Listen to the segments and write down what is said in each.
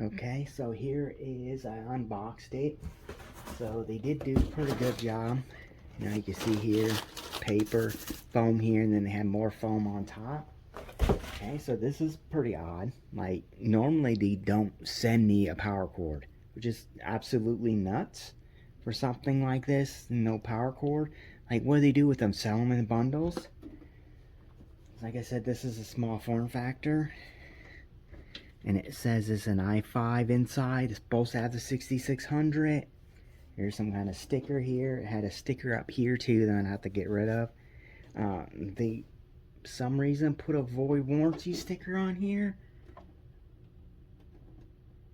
Okay, so here is, I unboxed it. So they did do a pretty good job. Now you can see here, paper, foam here, and then they have more foam on top. Okay, so this is pretty odd. Like, normally they don't send me a power cord, which is absolutely nuts for something like this, no power cord. Like, what do they do with them? Sell them in bundles? Like I said, this is a small form factor. And it says it's an i5 inside. It's supposed to have the 6600. Here's some kind of sticker here. It had a sticker up here too that I have to get rid of. They, some reason, put a void warranty sticker on here.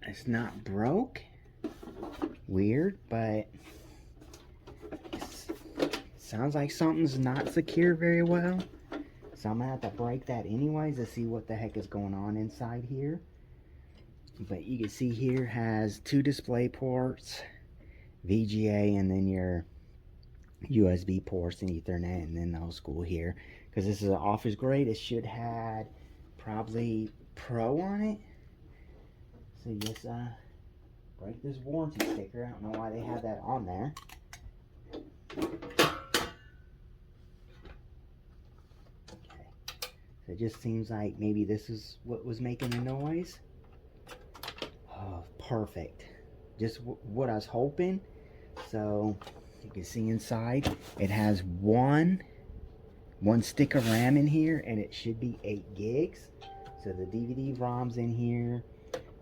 It's not broke. Weird, but it sounds like something's not secure very well. So I'm gonna have to break that anyways to see what the heck is going on inside here. But you can see here has 2 display ports, VGA, and then your USB ports and Ethernet, and then the old school here. Because this is an office grade, it should have probably Pro on it. So just break this warranty sticker. I don't know why they have that on there. Okay. So it just seems like maybe this is what was making the noise. Oh, perfect. Just what I was hoping. So you can see inside it has one stick of RAM in here, and it should be 8 gigs. So the DVD ROM's in here,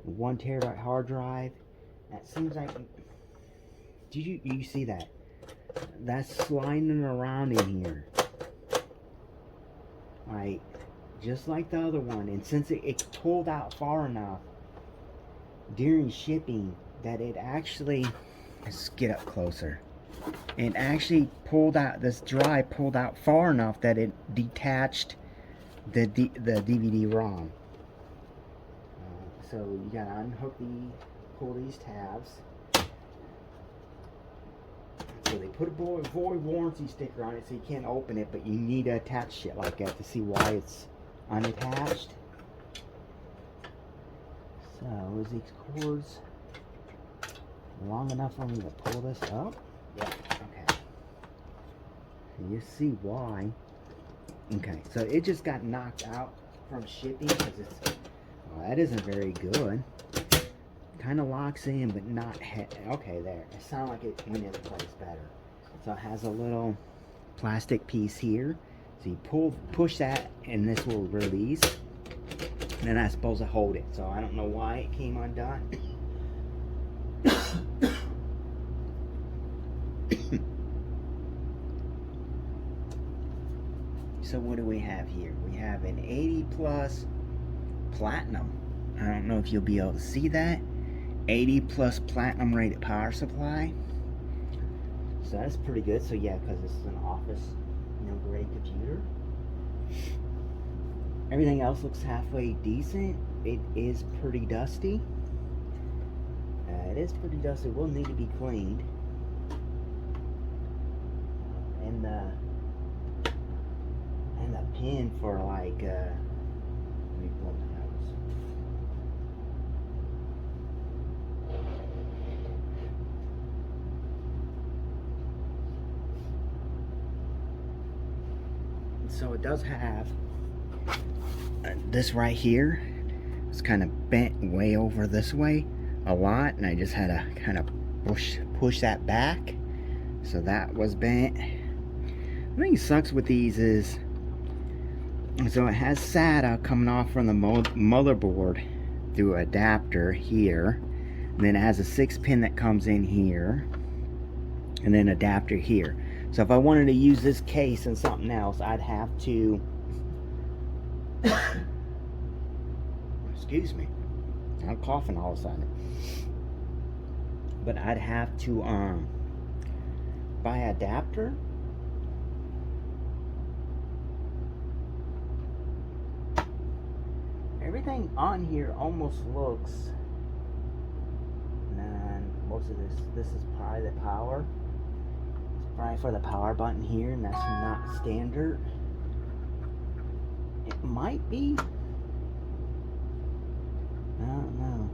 1 terabyte hard drive. That seems like, did you see that? That's sliding around in here, like just like the other one. And since it pulled out far enough during shipping that it actually, let's get up closer, it actually pulled out, this drive pulled out far enough that it detached the DVD ROM. So you gotta unhook pull these tabs. So they put a void warranty sticker on it so you can't open it, but you need to attach shit like that to see why it's unattached. So is these cords long enough for me to pull this up? Yeah, okay. So you see why. Okay, so it just got knocked out from shipping because it's, well, that isn't very good. Kind of locks in, but not okay, there. It sounded like it went into place better. So it has a little plastic piece here. So you push that, and this will release. And then I'm supposed to hold it. So I don't know why it came undone. So what do we have here? We have an 80 plus platinum. I don't know if you'll be able to see that. 80 plus platinum rated power supply. So that's pretty good. So yeah, because this is an office, grade computer. Everything else looks halfway decent. It is pretty dusty. It is pretty dusty. It will need to be cleaned. And the pin for like let me pull the nose. So it does have this right here. It's kind of bent way over this way a lot, and I just had to kind of push that back. So that was bent. The thing that sucks with these is, so it has SATA coming off from the motherboard through an adapter here, and then it has a 6-pin that comes in here, and then adapter here. So if I wanted to use this case and something else, I'd have to excuse me, I'm coughing all of a sudden, but I'd have to buy an adapter. Everything on here almost looks, and most of this is probably the power. It's probably for the power button here, and that's not standard. It might be, I don't know.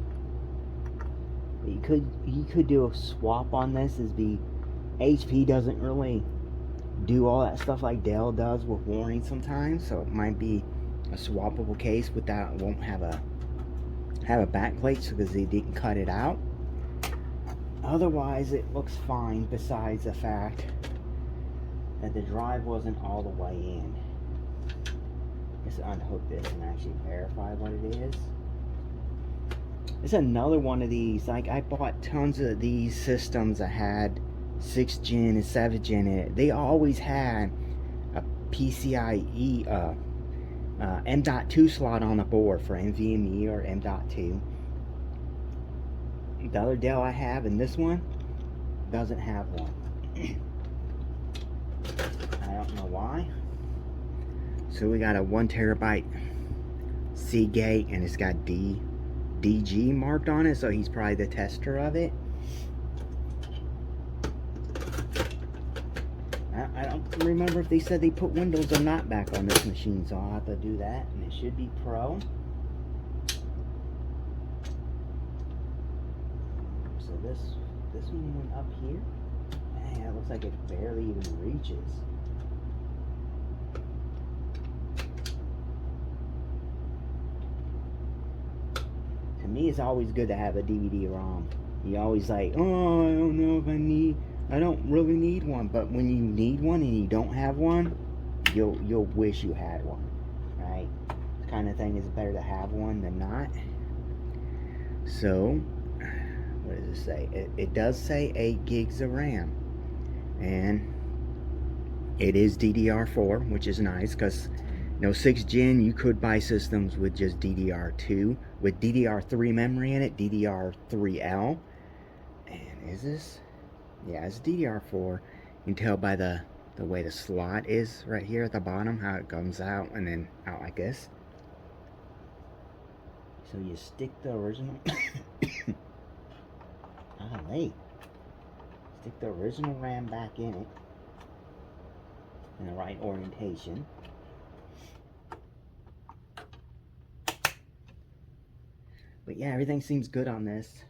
You could do a swap on this. Is the HP doesn't really do all that stuff like Dell does with warning sometimes, so it might be a swappable case without, it won't have a back plate because they didn't cut it out. Otherwise it looks fine, besides the fact that the drive wasn't all the way in. Let's unhook this and actually verify what it is. It's another one of these, like I bought tons of these systems that had 6th gen and 7th gen in it. They always had a PCIe M.2 slot on the board for NVMe or M.2. The other Dell I have, and this one doesn't have one. I don't know why. So we got a 1 terabyte Seagate, and it's got DG marked on it, so he's probably the tester of it. I don't remember if they said they put Windows or not back on this machine, so I'll have to do that. And it should be Pro. So this one went up here. Man, it looks like it barely even reaches. To me, it's always good to have a DVD-ROM. You always like, oh, I don't know if I don't really need one. But when you need one and you don't have one, you'll wish you had one, right? This kind of thing is better to have one than not. So, what does it say? It does say 8 gigs of RAM, and it is DDR4, which is nice because, you know, 6th gen, you could buy systems with just DDR2 with DDR3 memory in it, DDR3L. And is this? Yeah, it's DDR4. You can tell by the way the slot is right here at the bottom, how it comes out and then out like this. So you stick the original stick the original RAM back in it in the right orientation. But yeah, everything seems good on this.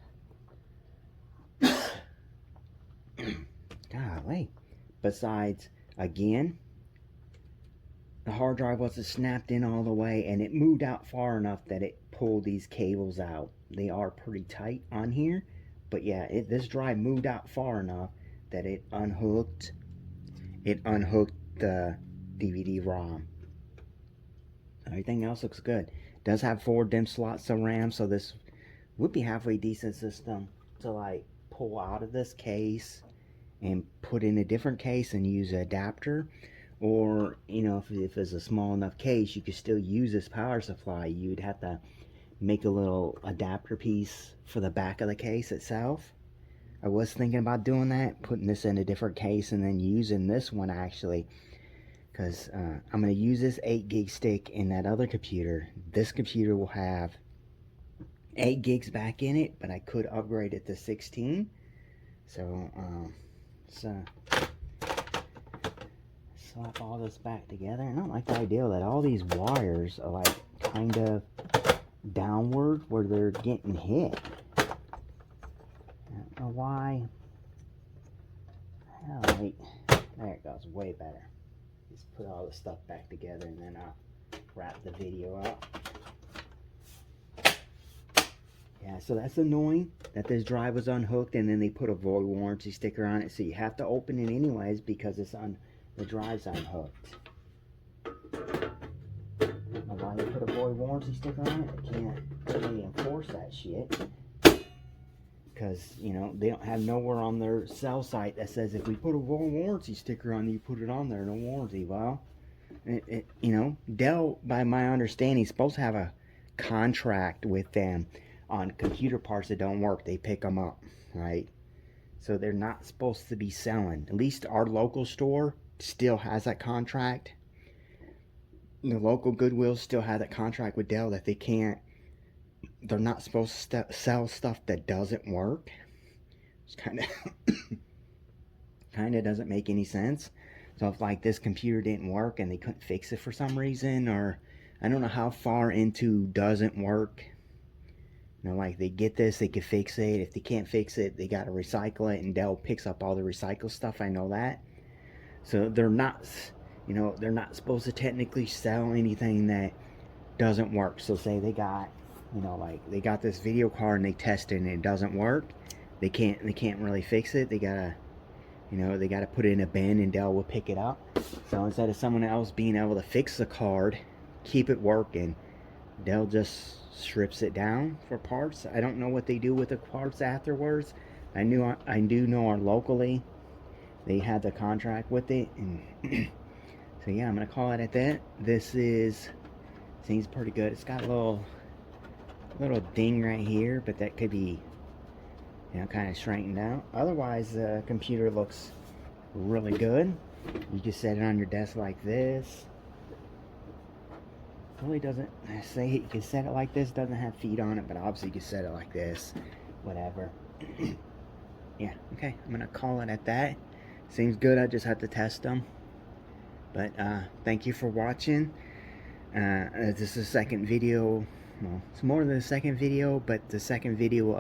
Golly. Besides, again, the hard drive wasn't snapped in all the way, and it moved out far enough that it pulled these cables out. They are pretty tight on here, but yeah, this drive moved out far enough that it unhooked the DVD-ROM. Everything else looks good. It does have 4 DIMM slots of RAM, so this would be halfway decent system to like pull out of this case and put in a different case and use an adapter. Or, you know, if it's a small enough case, you could still use this power supply. You'd have to make a little adapter piece for the back of the case itself. I was thinking about doing that, putting this in a different case and then using this one actually, because I'm going to use this 8 gig stick in that other computer. This computer will have 8 gigs back in it, but I could upgrade it to 16. So slap all this back together. And I don't like the idea that all these wires are like kind of downward where they're getting hit. I don't know why. Alright, there it goes, way better. Just put all the stuff back together and then I'll wrap the video up. Yeah, so that's annoying that this drive was unhooked and then they put a void warranty sticker on it, so you have to open it anyways because it's the drive's unhooked. I don't know why they put a void warranty sticker on it. They can't really enforce that shit. Because, you know, they don't have nowhere on their sell site that says if we put a void warranty sticker on you, put it on there, no warranty. Well, you know, Dell, by my understanding, is supposed to have a contract with them on computer parts that don't work. They pick them up, right? So they're not supposed to be selling. At least our local store still has that contract. The local Goodwill still has that contract with Dell that they're not supposed to sell stuff that doesn't work. It's kind of doesn't make any sense. So if like this computer didn't work and they couldn't fix it for some reason, or I don't know how far into doesn't work You know, like they get this, they can fix it. If they can't fix it, they got to recycle it, and Dell picks up all the recycled stuff. I know that. So they're not, you know, they're not supposed to technically sell anything that doesn't work. So say they got, you know, like they got this video card and they test it and it doesn't work. They can't really fix it. They gotta, you know, they gotta put it in a bin and Dell will pick it up. So instead of someone else being able to fix the card, keep it working, Dell just strips it down for parts. I don't know what they do with the parts afterwards. I do know our locally they had the contract with it, and so yeah, I'm gonna call it at that. This seems pretty good. It's got a little ding right here, but that could be, you know, kind of straightened out. Otherwise, the computer looks really good. You just set it on your desk like this. Really doesn't say you can set it like this. Doesn't have feet on it, but obviously you can set it like this. Whatever. Yeah. Okay. I'm gonna call it at that. Seems good. I just have to test them. But thank you for watching. This is the second video. Well, it's more than the second video, but the second video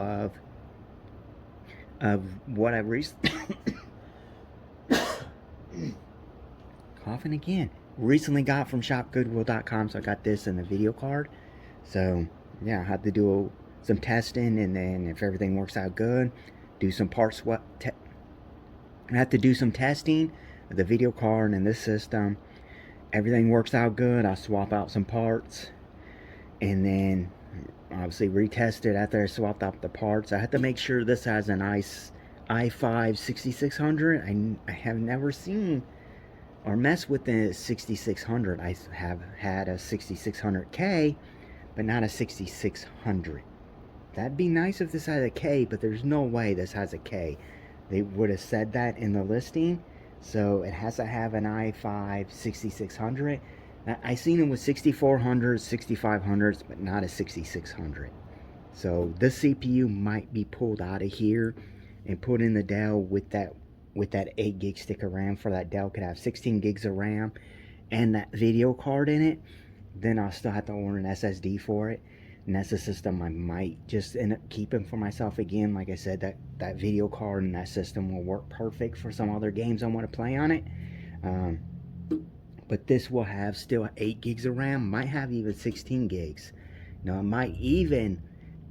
of what I recently coughing again. Recently got from shopgoodwill.com. So I got this in the video card. So yeah, I have to do some testing, and then if everything works out good, do some parts. I have to do some testing of the video card and this system. Everything works out good, I swap out some parts, and then obviously retest it after I swapped out the parts. I have to make sure this has an i5 6600. I have never seen or messed with the 6600. I have had a 6600K, but not a 6600. That'd be nice if this had a K, but there's no way this has a K. They would have said that in the listing. So it has to have an i5 6600. I seen them with 6400s, 6500s, but not a 6600. So this CPU might be pulled out of here and put in the Dell with that 8 gig stick of RAM, for that Dell could have 16 gigs of RAM and that video card in it. Then I'll still have to order an SSD for it, and that's a system I might just end up keeping for myself. Again, like I said, that video card and that system will work perfect for some other games I want to play on it. But this will have still 8 gigs of RAM, might have even 16 gigs. Now I might even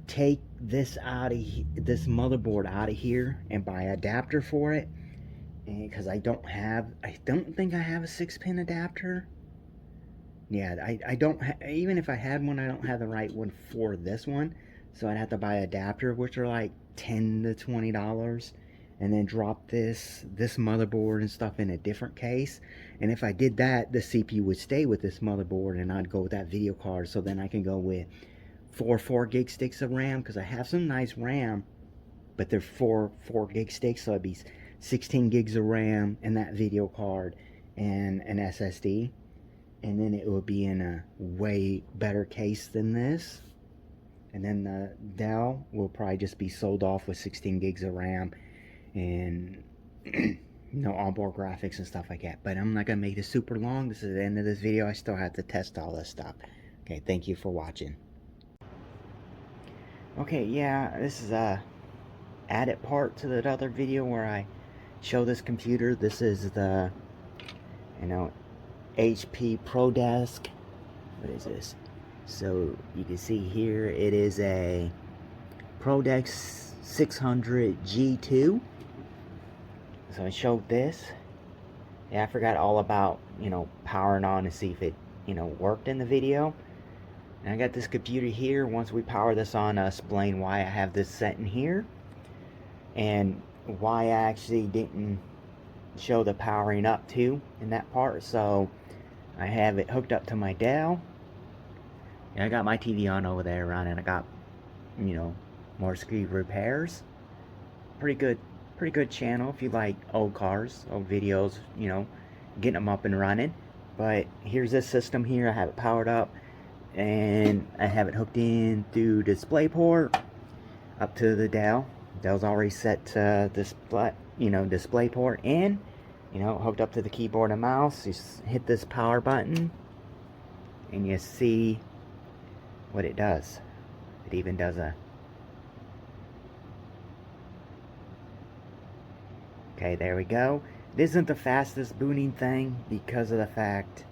take this motherboard out of here and buy an adapter for it, because I don't think I have a 6-pin adapter. Yeah, I don't even if I had one, I don't have the right one for this one. So I'd have to buy an adapter, which are like $10 to $20, and then drop this motherboard and stuff in a different case. And if I did that, the CPU would stay with this motherboard, and I'd go with that video card. So then I can go with 4 gig sticks of RAM, because I have some nice RAM, but they're 4 gig sticks, so it'd be 16 gigs of RAM and that video card and an SSD. And then it will be in a way better case than this. And then the Dell will probably just be sold off with 16 gigs of RAM and you know, onboard graphics and stuff like that. But I'm not gonna make this super long. This is the end of this video. I still have to test all this stuff. Okay, thank you for watching. Okay, yeah, this is a added part to that other video where I show this computer. This is the, you know, HP ProDesk. What is this? So you can see here it is a ProDesk 600 G2. So I showed this. Yeah, I forgot all about, you know, powering on to see if it, you know, worked in the video. And I got this computer here. Once we power this on, I'll explain why I have this set in here and why I actually didn't show the powering up to in that part. So I have it hooked up to my Dell, and I got my TV on over there running. I got, you know, more screen repairs. Pretty good channel if you like old cars, old videos, you know, getting them up and running. But here's this system here. I have it powered up, and I have it hooked in through DisplayPort up to the Dell. Dell's already set to display, you know, DisplayPort in, you know, hooked up to the keyboard and mouse. You just hit this power button and you see what it does. It even does a Okay, there we go. It isn't the fastest booting thing because of the fact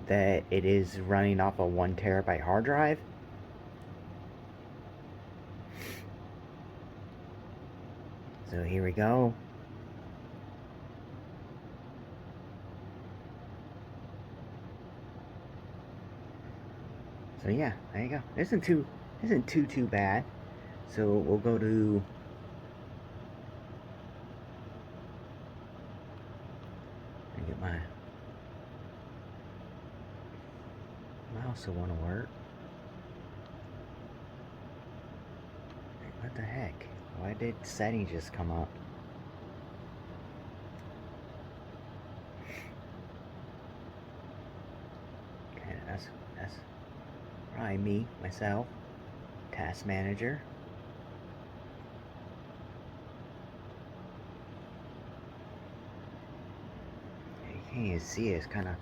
that it is running off a 1 terabyte hard drive. So here we go. So yeah, there you go. Isn't too bad. So we'll go to get my mouse will want to work. What the heck? Why did settings just come up? Okay, that's probably me, myself. Task manager. You can't even see it. It's kind of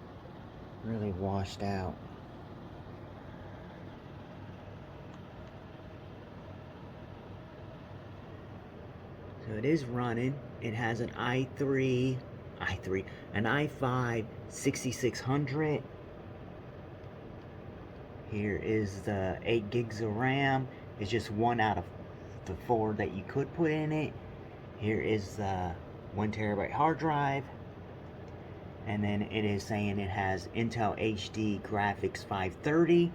really washed out. So it is running. It has an an i5 6600. Here is the 8 gigs of RAM. It's just one out of the 4 that you could put in it. Here is the 1 terabyte hard drive. And then it is saying it has Intel HD graphics 530.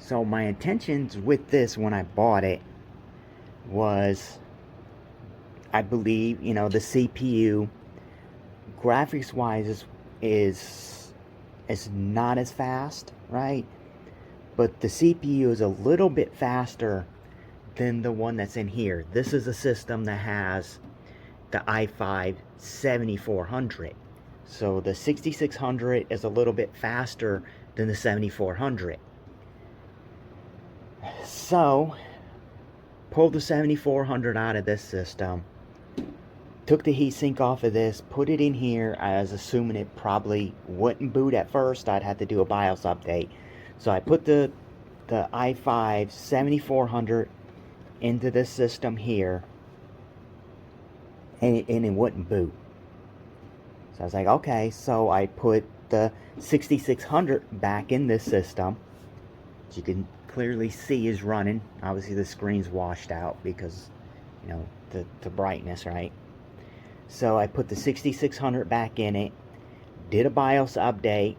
So my intentions with this when I bought it was, I believe, you know, the CPU graphics wise is not as fast, right? But the CPU is a little bit faster than the one that's in here. This is a system that has the i5 7400. So the 6600 is a little bit faster than the 7400. So pulled the 7400 out of this system, took the heatsink off of this, put it in here. I was assuming it probably wouldn't boot at first. I'd have to do a BIOS update. So I put the i5 7400 into this system here, and it wouldn't boot. So I was like, okay. So I put the 6600 back in this system, which you can clearly see is running. Obviously the screen's washed out because, you know, the brightness, right? So I put the 6600 back in it, did a BIOS update.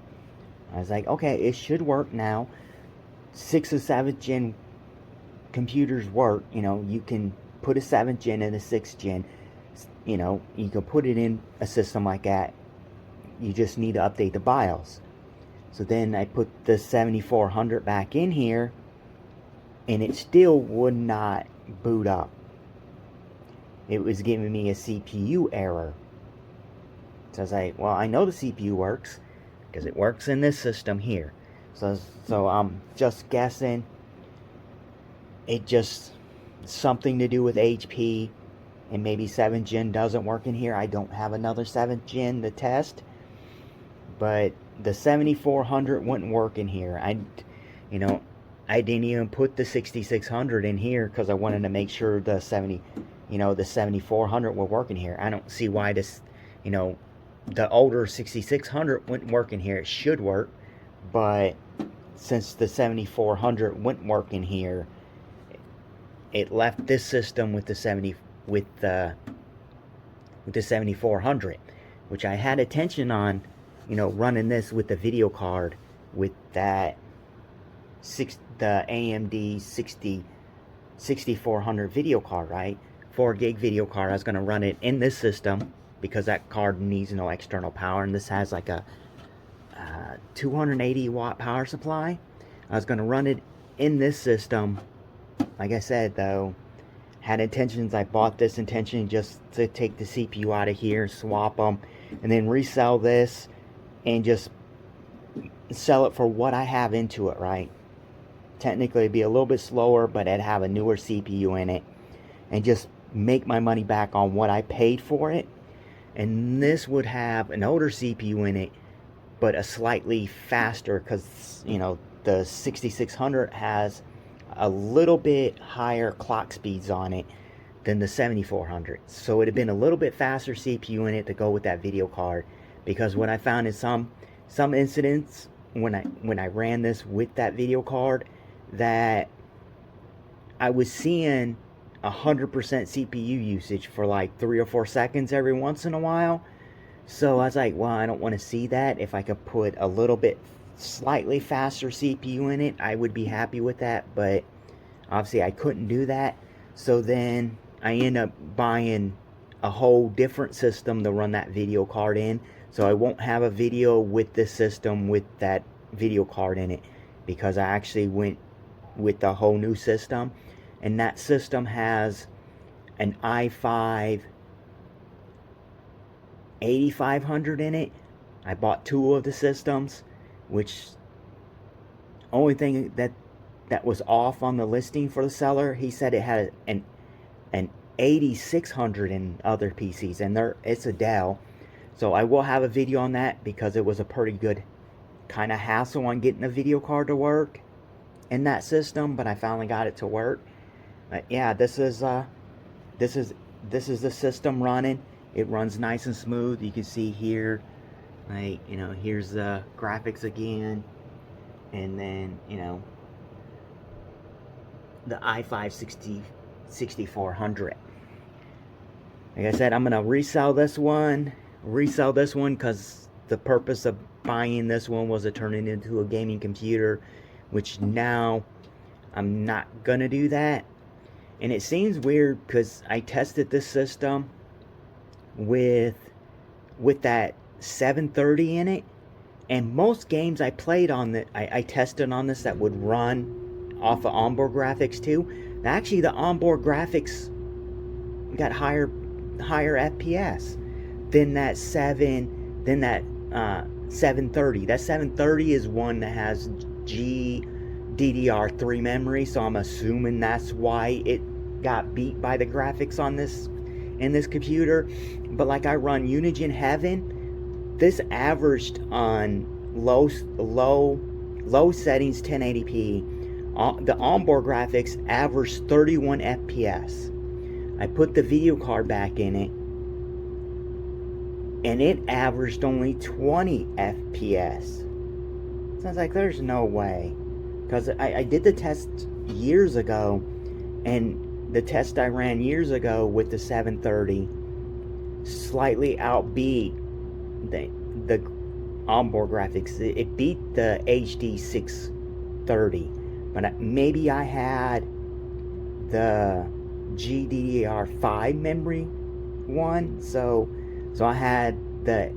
I was like, okay, it should work now. 6th and 7th gen computers work. You know, you can put a 7th gen and a 6th gen. You know, you can put it in a system like that. You just need to update the BIOS. So then I put the 7400 back in here, and it still would not boot up. It was giving me a CPU error. So I was like, well, I know the CPU works because it works in this system here. So I'm just guessing it just something to do with HP, and maybe 7th gen doesn't work in here. I don't have another 7th gen to test, but the 7400 wouldn't work in here. I didn't even put the 6600 in here because I wanted to make sure the 7400 would work in here. I don't see why this, the older 6600 wouldn't work in here. It should work, but since the 7400 wouldn't work in here, it left this system with the 7400, which I had attention on, running this with the video card with that the AMD 6400 video card, right? 4 gig video card. I was going to run it in this system because that card needs no external power, and this has like a 280 watt power supply. I was going to run it in this system. Like I said, though, had intentions. I bought this intention just to take the CPU out of here, swap them, and then resell this and just sell it for what I have into it, right? Technically it'd be a little bit slower, but I'd have a newer CPU in it and just make my money back on what I paid for it. And this would have an older CPU in it, but a slightly faster, because the 6600 has a little bit higher clock speeds on it than the 7400. So it'd have been a little bit faster CPU in it to go with that video card, because what I found is some incidents when I ran this with that video card, that I was seeing 100% CPU usage for like 3 or 4 seconds every once in a while. So I was like, well, I don't want to see that. If I could put a little bit slightly faster CPU in it, I would be happy with that. But obviously I couldn't do that. So then I end up buying a whole different system to run that video card in. So I won't have a video with this system with that video card in it, because I actually went with the whole new system. And that system has an i5 8500 in it. I bought 2 of the systems, which only thing that was off on the listing for the seller, he said it had an 8600 in other PCs, and it's a Dell. So I will have a video on that, because it was a pretty good kind of hassle on getting a video card to work in that system, but I finally got it to work. But yeah, this is the system running. It runs nice and smooth. You can see here, like, you know, here's the graphics again, and then, you know, the i5 6400. Like I said, I'm gonna resell this one because the purpose of buying this one was to turn it into a gaming computer, which now I'm not gonna do that. And it seems weird because I tested this system with that 730 in it, and most games I played on I tested on this that would run off of onboard graphics too. Actually, the onboard graphics got higher FPS than that 730. That 730 is one that has GDDR3 memory, so I'm assuming that's why it got beat by the graphics on this in this computer. But like, I run Unigine Heaven. This averaged on low settings 1080p. The onboard graphics averaged 31 FPS. I put the video card back in it, and it averaged only 20 FPS. So I was like, there's no way. Because I did the test years ago, and the test I ran years ago with the 730 slightly outbeat the onboard graphics. It beat the HD 630, but maybe I had the GDDR5 memory one, so I had the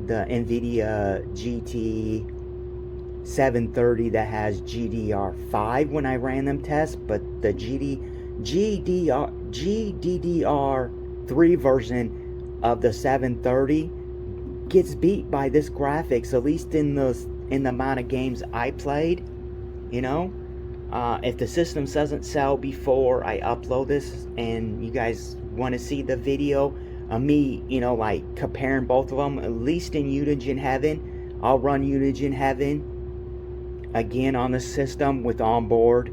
NVIDIA GT 730 that has GDDR5 when I ran them tests, but the GDDR3 version of the 730 gets beat by this graphics, at least in the amount of games I played. You know, if the system doesn't sell before I upload this, and you guys want to see the video of me, you know, like comparing both of them, at least in Unigine Heaven, I'll run Unigine Heaven again on the system with onboard,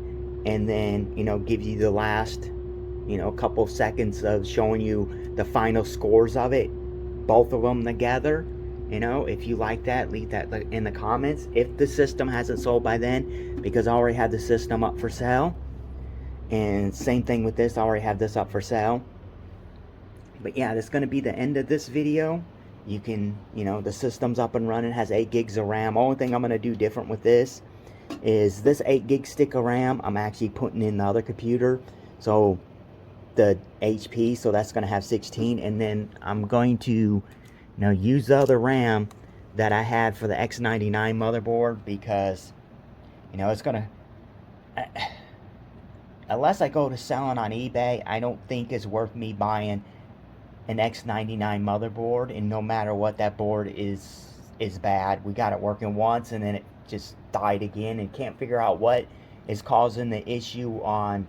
and then, you know, give you the last, you know, couple seconds of showing you the final scores of it, both of them together. You know, if you like that, leave that in the comments. If the system hasn't sold by then, because I already have the system up for sale. And same thing with this, I already have this up for sale. But yeah, that's going to be the end of this video. You can, you know, the system's up and running, has 8 gigs of RAM. Only thing I'm going to do different with this is this 8 gig stick of RAM I'm actually putting in the other computer, so the HP, so that's going to have 16, and then I'm going to, you know, use the other RAM that I had for the X99 motherboard, because, you know, it's going to, unless I go to selling on eBay, I don't think it's worth me buying an X99 motherboard, and no matter what, that board is bad. We got it working once, and then it just died again, and can't figure out what is causing the issue on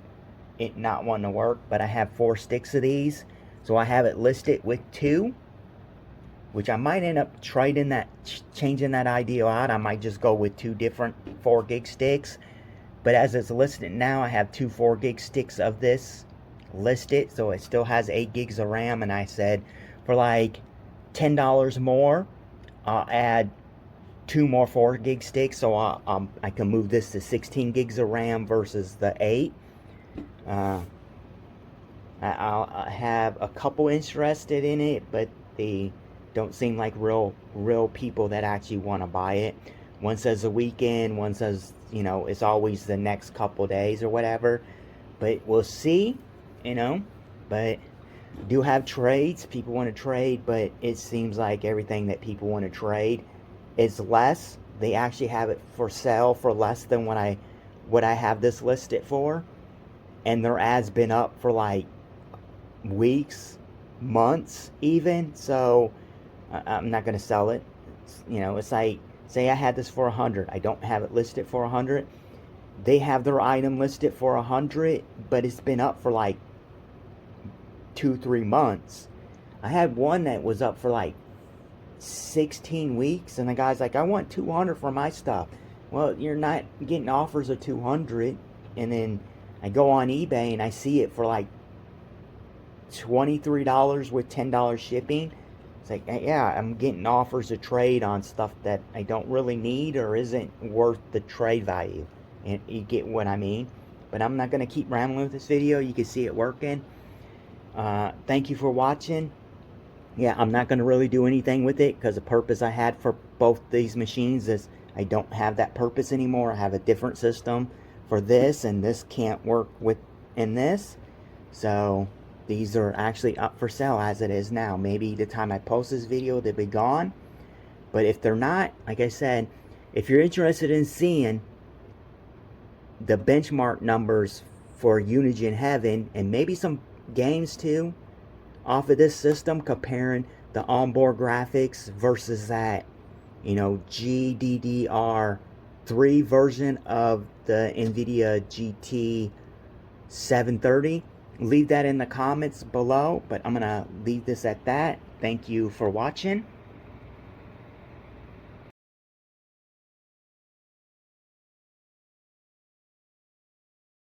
it not wanting to work. But I have 4 sticks of these, so I have it listed with 2, which I might end up trading that, changing that idea out. I might just go with 2 different 4 gig sticks, but as it's listed now, I have 2 4 gig sticks of this listed, so it still has 8 gigs of RAM, and I said for like $10 more, I'll add 2 more 4 gig sticks, so I can move this to 16 gigs of RAM versus the 8. I'll have a couple interested in it, but they don't seem like real people that actually want to buy it. One says a weekend, one says, you know, it's always the next couple days or whatever. But we'll see, you know. But do have trades. People want to trade, but it seems like everything that people want to trade is less. They actually have it for sale for less than what I have this listed for. And their ad's been up for like weeks, months even. So I'm not going to sell it. You know, it's like, say I had this for 100. I don't have it listed for 100. They have their item listed for 100, but it's been up for like 2-3 months. I had one that was up for like 16 weeks, and the guy's like, I want 200 for my stuff. Well, you're not getting offers of 200. And then I go on eBay and I see it for like $23 with $10 shipping. It's like, yeah, I'm getting offers of trade on stuff that I don't really need or isn't worth the trade value. And you get what I mean. But I'm not going to keep rambling with this video. You can see it working. Thank you for watching. Yeah, I'm not going to really do anything with it because the purpose I had for both these machines is I don't have that purpose anymore. I have a different system for this, and this can't work with in this. So these are actually up for sale as it is now. Maybe the time I post this video, they'll be gone. But if they're not, like I said, if you're interested in seeing the benchmark numbers for Unigine Heaven and maybe some games too off of this system, comparing the onboard graphics versus that, you know, GDDR3 version of the NVIDIA GT 730, leave that in the comments below. But I'm gonna leave this at that. Thank you for watching.